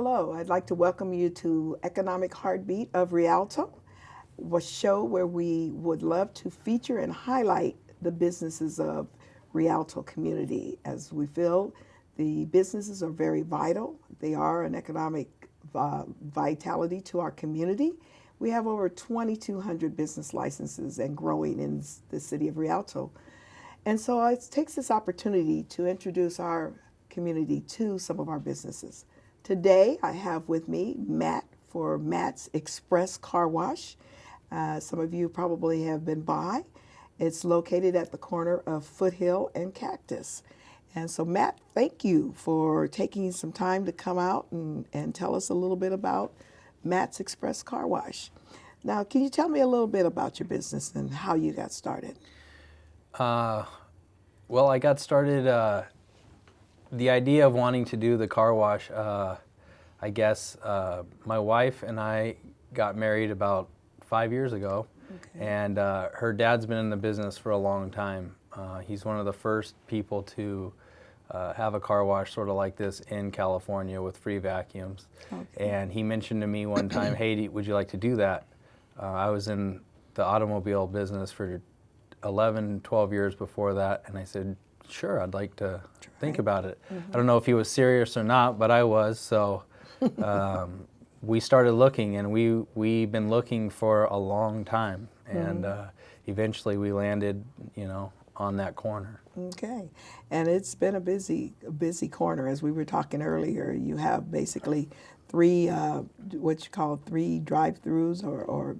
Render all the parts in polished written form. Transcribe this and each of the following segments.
Hello, I'd like to welcome you to Economic Heartbeat of Rialto, a show where we would love to feature and highlight the businesses of Rialto community, as we feel the businesses are very vital. They are an economic vitality to our community. We have over 2,200 business licenses and growing in the city of Rialto. And so it takes this opportunity to introduce our community to some of our businesses. Today, I have with me Matt for MAIT'S Express Car Wash. Some of you probably have been by. It's located at the corner of Foothill and Cactus. And so, Matt, thank you for taking some time to come out and tell us a little bit about MAIT'S Express Car Wash. Now, can you tell me a little bit about your business and how you got started? Well, I got started, the idea of wanting to do the car wash, I guess my wife and I got married about 5 years ago, and her dad's been in the business for a long time. He's one of the first people to have a car wash sort of like this in California with free vacuums. And he mentioned to me one time, hey, would you like to do that? I was in the automobile business for 11, 12 years before that, and I said, sure, I'd like to think about it. I don't know if he was serious or not, but I was, so we started looking, and we've been looking for a long time, and eventually we landed, on that corner. Okay, and it's been a busy corner. As we were talking earlier, you have basically three, what you call three drive-throughs, or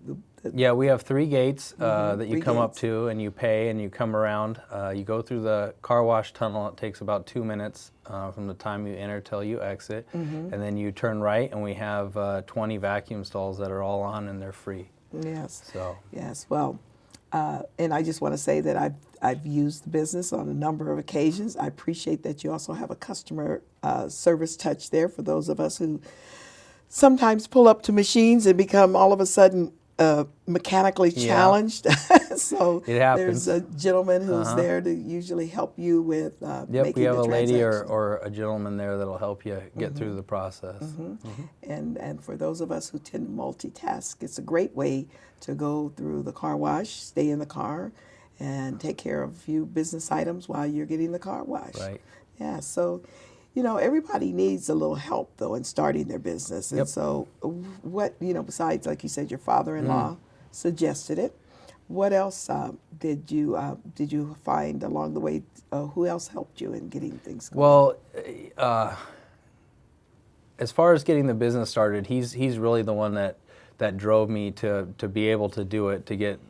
yeah, we have three gates that you come up gates. to, and you pay, and you come around. You go through the car wash tunnel. It takes about 2 minutes from the time you enter till you exit, and then you turn right, and we have 20 vacuum stalls that are all on, and they're free. Yes. So yes. Well, and I just want to say that I've used the business on a number of occasions. I appreciate that you also have a customer service touch there for those of us who sometimes pull up to machines and become all of a sudden mechanically challenged. So it happens. there's a gentleman who's there to usually help you with making we have the a lady transaction. or a gentleman there that'll help you get through the process. And for those of us who tend to multitask, it's a great way to go through the car wash, stay in the car, and take care of a few business items while you're getting the car wash. Right. Yeah, so, everybody needs a little help, though, in starting their business. And so what, besides, like you said, your father-in-law suggested it, what else did you find along the way? Who else helped you in getting things going? Well, as far as getting the business started, he's really the one that drove me to be able to do it, to get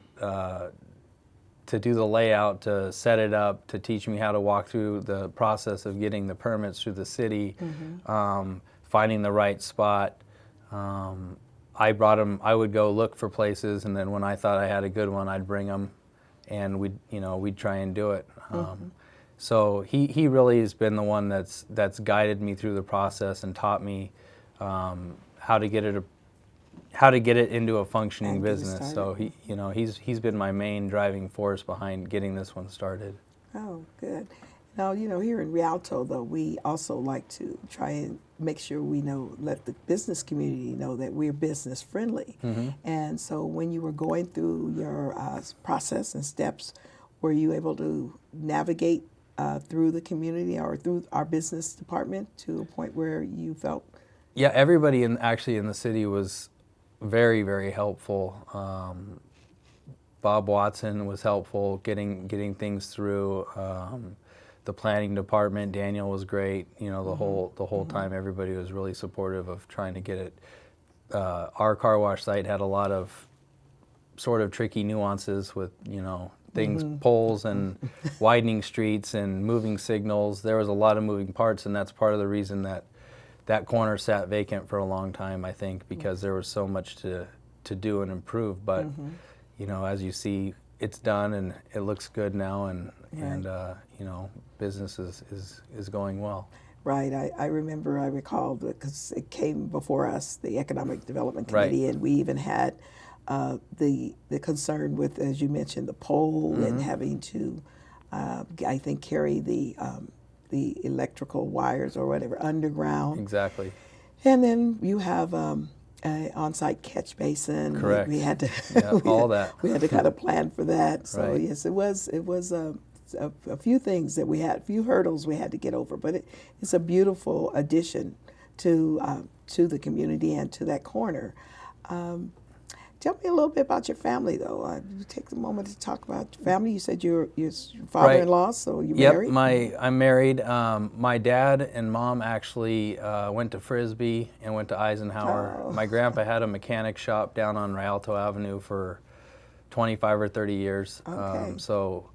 to do the layout, to set it up, to teach me how to walk through the process of getting the permits through the city, finding the right spot. I brought him. I would go look for places, and then when I thought I had a good one, I'd bring him, and we'd try and do it. So he really has been the one that's guided me through the process and taught me how to get it into a functioning business. So he's been my main driving force behind getting this one started. Oh, good. Now, here in Rialto, though, we also like to try and make sure let the business community know that we're business friendly. And so when you were going through your process and steps, were you able to navigate through the community or through our business department to a point where you felt? Yeah, everybody in the city was very, very helpful. Bob Watson was helpful getting things through. The planning department, Daniel was great. The whole time, everybody was really supportive of trying to get it. Our car wash site had a lot of sort of tricky nuances with things, poles and widening streets and moving signals. There was a lot of moving parts, and that's part of the reason that corner sat vacant for a long time, I think, because there was so much to do and improve. But as you see, it's done and it looks good now, and business is going well. Right. I recall because it came before us, the Economic Development Committee, and we even had the concern with, as you mentioned, the pole and having to, I think, carry the electrical wires or whatever underground. Exactly. And then you have an on-site catch basin. Correct. We had to all that. We had to kind of plan for that. So Right. yes, it was a few things that we had, a few hurdles we had to get over. But it's a beautiful addition to the community and to that corner. Tell me a little bit about your family, though. You take the moment to talk about your family. You said you're father-in-law, so you're married? Yep, I'm married. My dad and mom actually went to Frisbee and went to Eisenhower. Oh. My grandpa had a mechanic shop down on Rialto Avenue for 25 or 30 years. Okay. So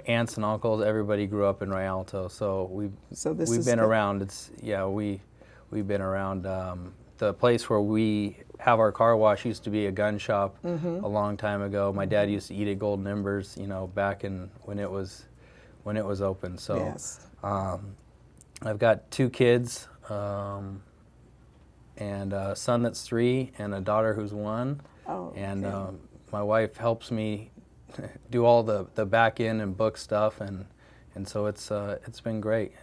aunts and uncles, everybody grew up in Rialto. So we've been around. We've been around. The place where we have our car wash used to be a gun shop a long time ago. My dad used to eat at Golden Embers, back in when it was open. So yes. I've got 2 kids, and a son that's 3 and a daughter who's 1. Oh, okay. And my wife helps me do all the back end and book stuff, and so it's been great.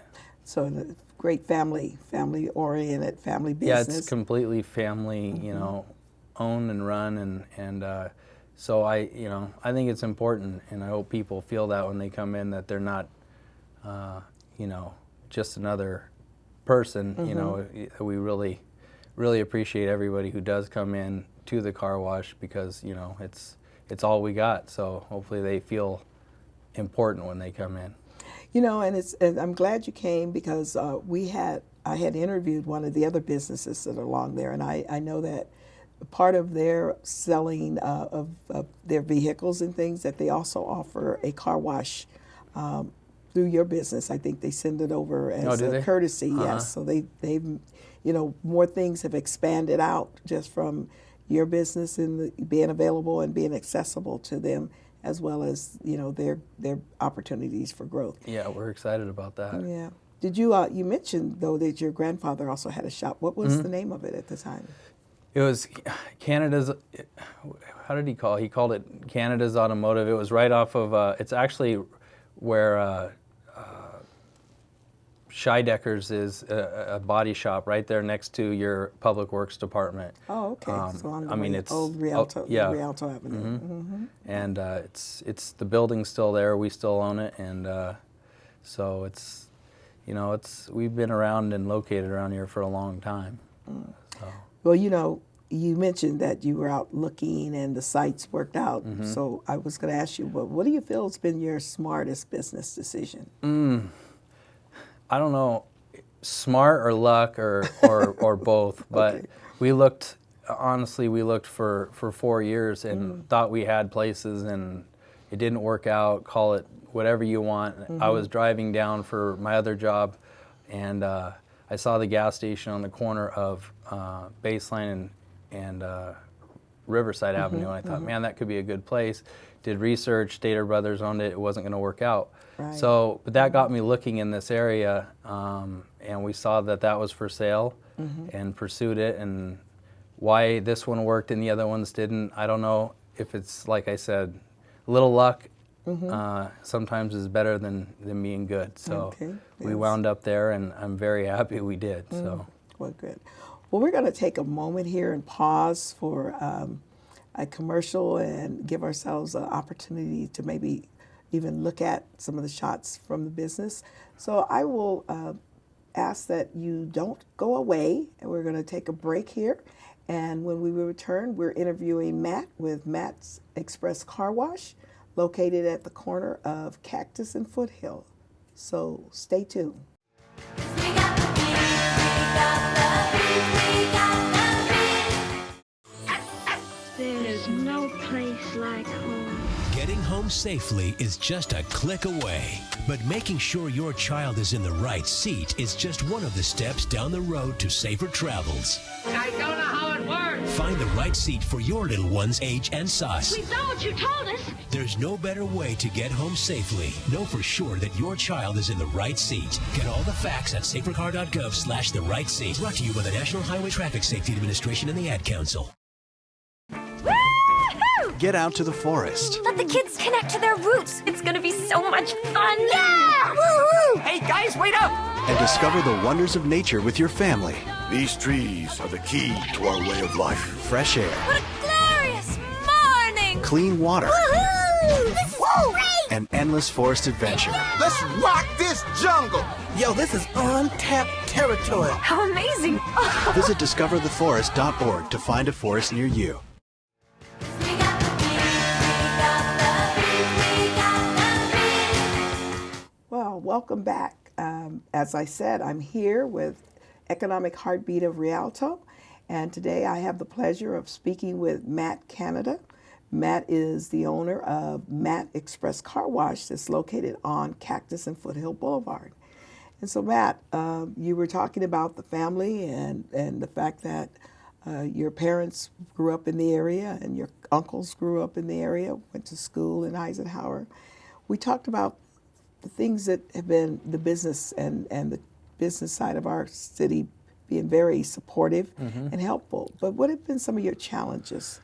So great family-oriented, family business. Yeah, it's completely family, owned and run, and so I think it's important, and I hope people feel that when they come in, that they're not, just another person. We really appreciate everybody who does come in to the car wash, because it's all we got. So hopefully they feel important when they come in. And I'm glad you came, because I had interviewed one of the other businesses that are along there, and I know that part of their selling of their vehicles and things, that they also offer a car wash through your business. I think they send it over as a courtesy. Yes, so they've more things have expanded out just from your business and being available and being accessible to them, as well as their opportunities for growth. Yeah, we're excited about that. Yeah. Did you you mentioned, though, that your grandfather also had a shop. What was the name of it at the time? It was Canada's. How did he call it? He called it Canada's Automotive. It was right off of. It's actually where Scheidecker's is, a body shop right there next to your Public Works Department. Oh, okay. So on the it's old Rialto, yeah. Rialto Avenue. And it's the building's still there. We still own it, and so it's we've been around and located around here for a long time. So. Well, you mentioned that you were out looking and the sites worked out. So I was going to ask you, what do you feel has been your smartest business decision? I don't know, smart or luck or both, but Okay. we looked for 4 years and thought we had places, and it didn't work out. Call it whatever you want. I was driving down for my other job, and I saw the gas station on the corner of Baseline and Riverside Avenue, and I thought, man, that could be a good place. Did research, Stater Brothers owned it, it wasn't going to work out. Right. So, but that got me looking in this area, and we saw that was for sale, and pursued it. And why this one worked and the other ones didn't, I don't know. If it's, like I said, a little luck sometimes is better than being good. So we wound up there, and I'm very happy we did. So. Well, good. Well, we're going to take a moment here and pause for a commercial and give ourselves an opportunity to maybe even look at some of the shots from the business. So I will ask that you don't go away, and we're going to take a break here. And when we return, we're interviewing Matt with Matt's Express Car Wash, located at the corner of Cactus and Foothill. So stay tuned. There's no place like home. Getting home safely is just a click away. But making sure your child is in the right seat is just one of the steps down the road to safer travels. I don't know how it works. Find the right seat for your little one's age and size. We've done what you told us. There's no better way to get home safely. Know for sure that your child is in the right seat. Get all the facts at safercar.gov/the right seat. Brought to you by the National Highway Traffic Safety Administration and the Ad Council. Get out to the forest. Let the kids connect to their roots. It's gonna be so much fun. Yeah! Woo-hoo! Hey, guys, wait up! And discover the wonders of nature with your family. These trees are the key to our way of life. Fresh air. What a glorious morning! Clean water. Woohoo! This is great! And endless forest adventure. Let's rock this jungle! Yo, this is untapped territory. How amazing! Visit discovertheforest.org to find a forest near you. Well, welcome back. As I said, I'm here with Economic Heartbeat of Rialto, and today I have the pleasure of speaking with Matt Canada. Matt is the owner of Matt Express Car Wash that's located on Cactus and Foothill Boulevard. And so, Matt, you were talking about the family and the fact that your parents grew up in the area and your uncles grew up in the area, went to school in Eisenhower. We talked about the things that have been the business and the business side of our city being very supportive and helpful. But what have been some of your challenges?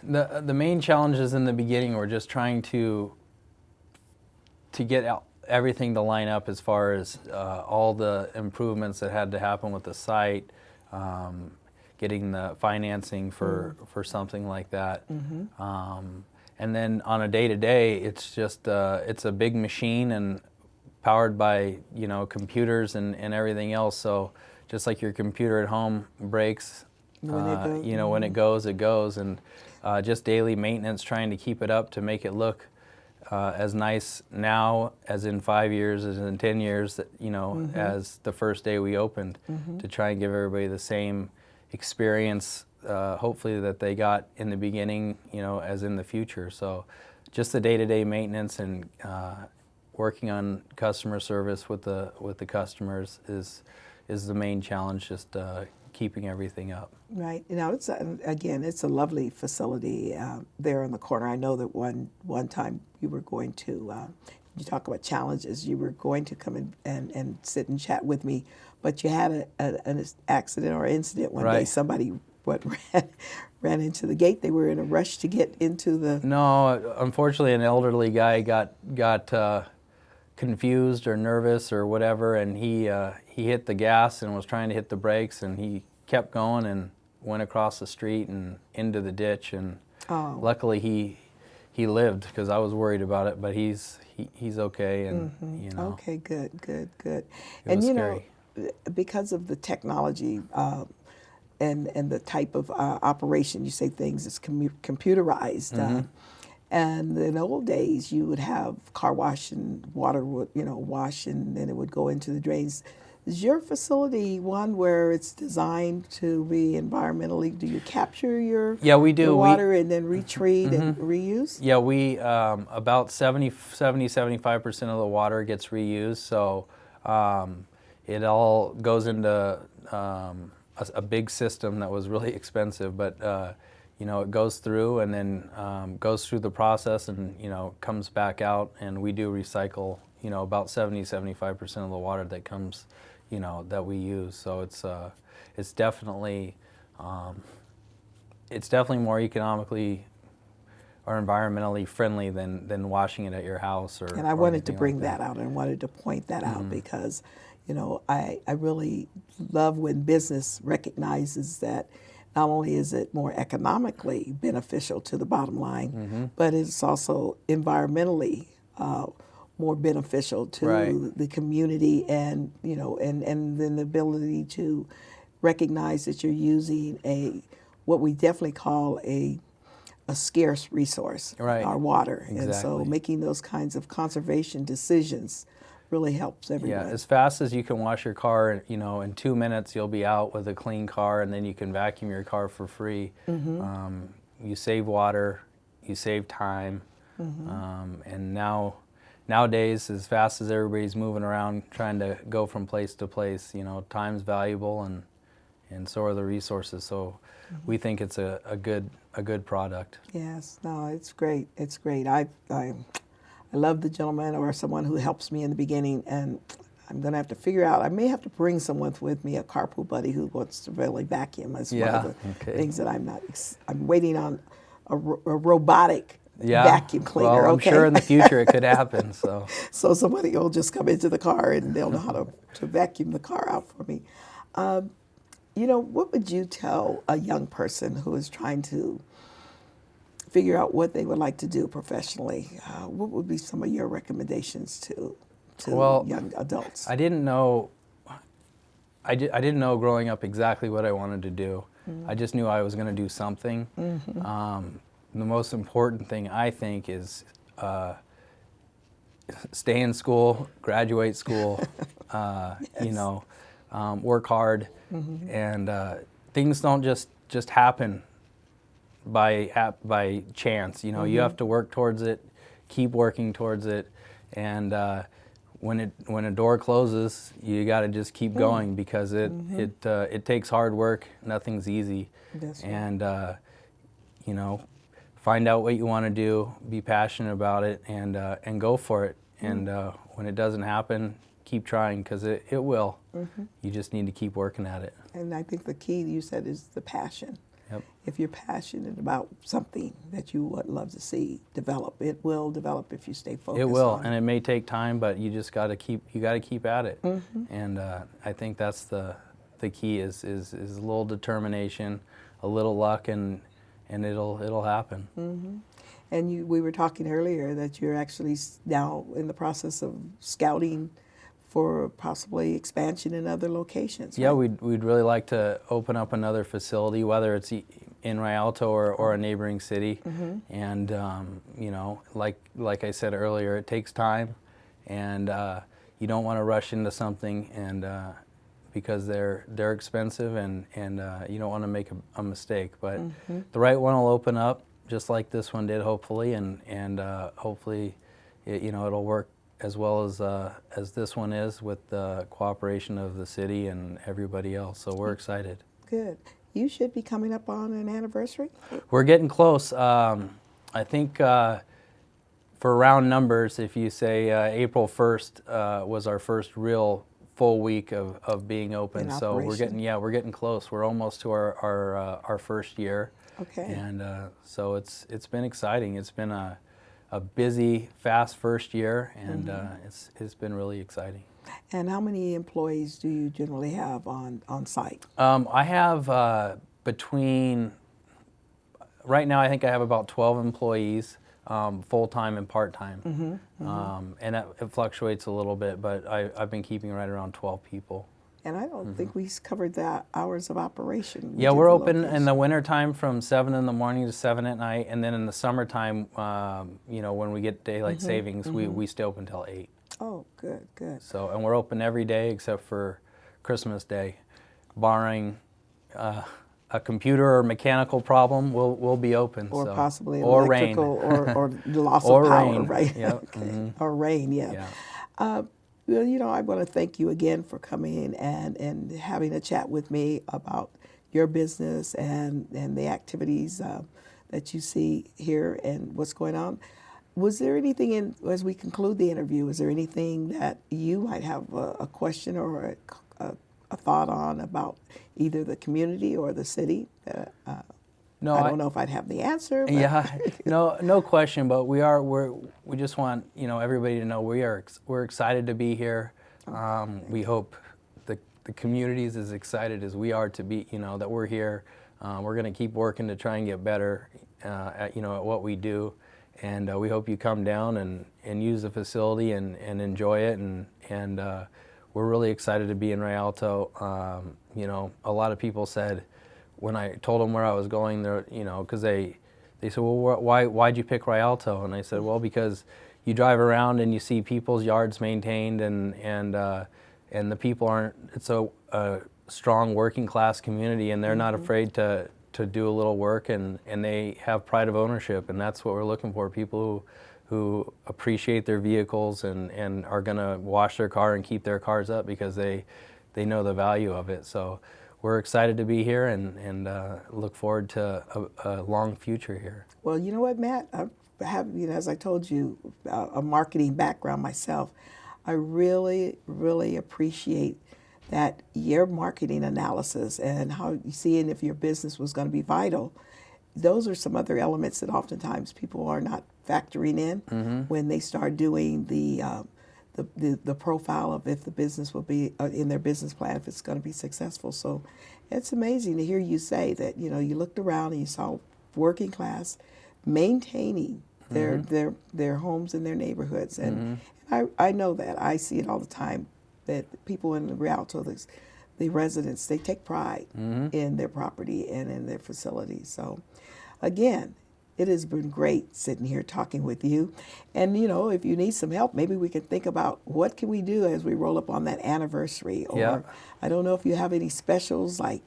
The main challenges in the beginning were just trying to get everything to line up as far as all the improvements that had to happen with the site, getting the financing for something like that. And then on a day-to-day, it's just it's a big machine and powered by computers and everything else. So just like your computer at home breaks, when it goes, it goes, and just daily maintenance, trying to keep it up to make it look as nice now as in 5 years, as in 10 years, as the first day we opened, to try and give everybody the same experience, hopefully, that they got in the beginning, as in the future. So just the day-to-day maintenance and working on customer service with the customers is the main challenge, just keeping everything up. Right. It's a lovely facility there in the corner. I know that one time you were going to, you talk about challenges, you were going to come and sit and chat with me, but you had an accident or incident one day. Somebody ran into the gate. They were in a rush to get into the... No, unfortunately, an elderly guy got confused or nervous or whatever, and he hit the gas and was trying to hit the brakes, and he kept going and went across the street and into the ditch, and luckily he lived, because I was worried about it, but he's okay, and Okay, good. It And was scary. Because of the technology and the type of operation, you say things is computerized. And in the old days, you would have car wash and water would, wash, and then it would go into the drains. Is your facility one where it's designed to be environmentally? Do you capture your we do. your water and then retreat and reuse? Yeah, we about 75% of the water gets reused. So it all goes into a big system that was really expensive, but it goes through and then goes through the process and comes back out, and we do recycle about 75% of the water that comes that we use. So it's definitely more economically or environmentally friendly than washing it at your house or. And I wanted to bring that out and wanted to point that out because I really love when business recognizes that not only is it more economically beneficial to the bottom line, but it's also environmentally more beneficial to the community, and and then the ability to recognize that you're using what we definitely call a scarce resource, our water. Exactly. And so making those kinds of conservation decisions really helps everyone. Yeah, as fast as you can wash your car, in 2 minutes you'll be out with a clean car, and then you can vacuum your car for free. You save water, you save time, and nowadays, as fast as everybody's moving around trying to go from place to place, time's valuable, and so are the resources. So we think it's a good product. Yes, no, it's great. It's great. I love the gentleman or someone who helps me in the beginning, and I'm going to have to figure out, I may have to bring someone with me, a carpool buddy who wants to really vacuum as one of the things that I'm waiting on a robotic vacuum cleaner. Well, I'm sure in the future it could happen. So somebody will just come into the car and they'll know how to vacuum the car out for me. You know, what would you tell a young person who is trying to figure out what they would like to do professionally? What would be some of your recommendations to young adults? I didn't know. I didn't know growing up exactly what I wanted to do. I just knew I was going to do something. The most important thing, I think, is stay in school, graduate school, you know, work hard, and things don't just happen by chance. You know, you have to work towards it, keep working towards it, and when a door closes, you got to just keep going, because it takes hard work. Nothing's easy. That's right. And you know, find out what you want to do, be passionate about it, and go for it. And when it doesn't happen, keep trying, because it will. You just need to keep working at it. And I think the key you said is the passion. Yep. If you're passionate about something that you would love to see develop, it will develop if you stay focused. It will, on and it may take time, but you just got to keep. You got to keep at it. And I think that's the key is a little determination, a little luck, and it'll happen. And we were talking earlier that you're actually now in the process of scouting for possibly expansion in other locations. Yeah, right? we'd really like to open up another facility, whether it's in Rialto or a neighboring city. And you know, like I said earlier, it takes time, and you don't want to rush into something, and because they're expensive, and you don't want to make a mistake. But the right one will open up, just like this one did, hopefully, and hopefully, you know, it'll work as well as this one is, with the cooperation of the city and everybody else. So we're excited. Good. You should be coming up on an anniversary. We're getting close. I think for round numbers, if you say April 1st was our first real full week of being open. So we're getting close. We're almost to our first year. Okay. And so it's been exciting. It's been a busy, fast first year, and it's been really exciting. And how many employees do you generally have on site? I have right now I think I have about 12 employees, full-time and part-time. And it fluctuates a little bit, but I've been keeping right around 12 people. And I don't think we covered the hours of operation. Yeah, we're open in the wintertime from 7 in the morning to 7 at night, and then in the summertime, you know, when we get daylight savings, we stay open till 8. Oh, good, good. So, and we're open every day except for Christmas Day. Barring a computer or mechanical problem, we'll be open. Or so. possibly or electrical rain. or loss or of power, rain. right? Yep. Okay. Or rain, yeah. Well, you know, I want to thank you again for coming and having a chat with me about your business and the activities that you see here and what's going on. Was there anything as we conclude the interview, is there anything that you might have a question or a thought on about either the community or the city? No, I don't know if I'd have the answer. But yeah, no question. But we just want, you know, everybody to know we're excited to be here. We hope the community is as excited as we are to be, you know, that we're here. We're going to keep working to try and get better at what we do, and we hope you come down and use the facility and enjoy it. And we're really excited to be in Rialto. You know, a lot of people said, when I told them where I was going, there, you know, because they said, well, why'd you pick Rialto? And I said, well, because you drive around and you see people's yards maintained, and the people aren't. It's a strong working class community, and they're not afraid to do a little work, and they have pride of ownership, and that's what we're looking for. People who appreciate their vehicles and are going to wash their car and keep their cars up because they know the value of it. So we're excited to be here and look forward to a long future here. Well, you know what, Matt? I have, you know, as I told you, a marketing background myself. I really, really appreciate that your marketing analysis and how you seeing if your business was going to be vital. Those are some other elements that oftentimes people are not factoring in when they start doing the the profile of if the business will be in their business plan, if it's going to be successful. So it's amazing to hear you say that, you know, you looked around and you saw working class maintaining their homes and their neighborhoods. And I know that. I see it all the time, that people in Rialto, the residents, they take pride in their property and in their facilities. So again, it has been great sitting here talking with you. And, you know, if you need some help, maybe we can think about what can we do as we roll up on that anniversary. Or I don't know if you have any specials like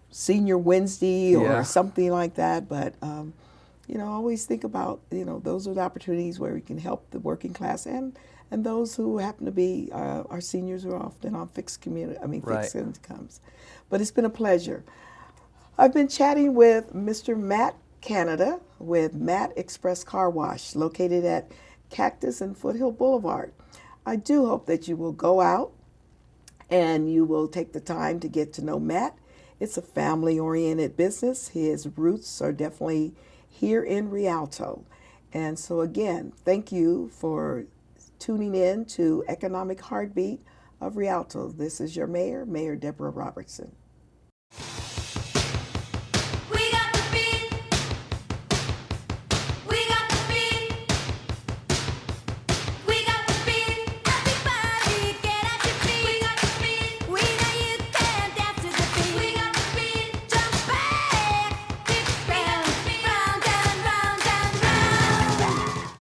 Senior Wednesday or something like that. But, you know, always think about, you know, those are the opportunities where we can help the working class and those who happen to be our seniors who are often on fixed incomes. But it's been a pleasure. I've been chatting with Mr. Matt Canada with Matt Express Car Wash, located at Cactus and Foothill Boulevard. I do hope that you will go out and you will take the time to get to know Matt. It's a family-oriented business. His roots are definitely here in Rialto. And so again, thank you for tuning in to Economic Heartbeat of Rialto. This is your mayor, Mayor Deborah Robertson.